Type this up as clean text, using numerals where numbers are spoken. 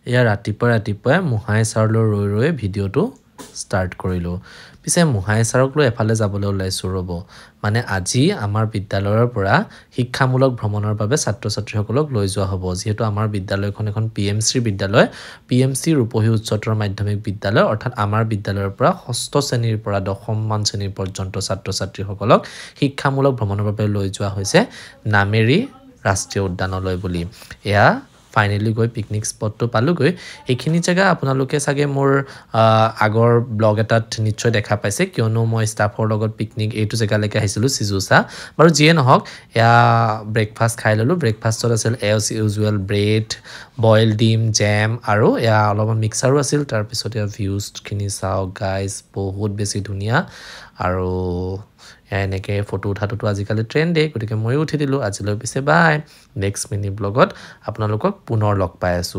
এয়া ৰাতিপুৱা মোহাই ছাৰলৈ ৰৈ ভিডিঅ'টো ষ্টাৰ্ট কৰিলোঁ পিছে মোহাই ছাৰক লৈ এফালে যাবলৈ ওলাইছোঁ ৰ'ব মানে আজি আমাৰ বিদ্যালয়ৰ পৰা শিক্ষামূলক ভ্ৰমণৰ বাবে ছাত্ৰ ছাত্ৰীসকলক লৈ যোৱা হ'ব যিহেতু আমাৰ বিদ্যালয়খন এখন পিএমচিৰ বিদ্যালয় পিএমচি ৰূপহী উচ্চতৰ মাধ্যমিক বিদ্যালয় অৰ্থাৎ আমাৰ বিদ্যালয়ৰ পৰা ষষ্ঠ শ্ৰেণীৰ পৰা দশমমান শ্ৰেণীৰ পৰ্যন্ত ছাত্ৰ ছাত্ৰীসকলক শিক্ষামূলক ভ্ৰমণৰ বাবে লৈ যোৱা হৈছে নামেৰি ৰাষ্ট্ৰীয় উদ্যানলৈ বুলি এয়া ফাইনেলি গৈ পিকনিক স্পটটো পালোগৈ এইখিনি জেগা আপোনালোকে চাগে মোৰ আগৰ ব্লগ এটাত নিশ্চয় দেখা পাইছে কিয়নো মই ষ্টাফৰ লগত পিকনিক এইটো জেগালৈকে আহিছিলোঁ সিজুচা বাৰু যিয়ে নহওক এয়া ব্ৰেকফাষ্ট খাই ল'লোঁ ব্ৰেকফাষ্টত আছিল এজ ইউজুৱেল ব্ৰেড বইল ডিম জেম আৰু এয়া অলপমান মিক্সাৰো আছিল তাৰপিছত এয়া ভিউজখিনি চাওক গাইজ বহুত বেছি ধুনীয়া আৰু এনেকৈ ফটো উঠাটোতো আজিকালি ট্ৰেণ্ডেই গতিকে ময়ো উঠি দিলোঁ আজিলৈ পিছে বাই নেক্সট মিনি ব্লগত আপোনালোকক পুনৰ লগ পাই আছোঁ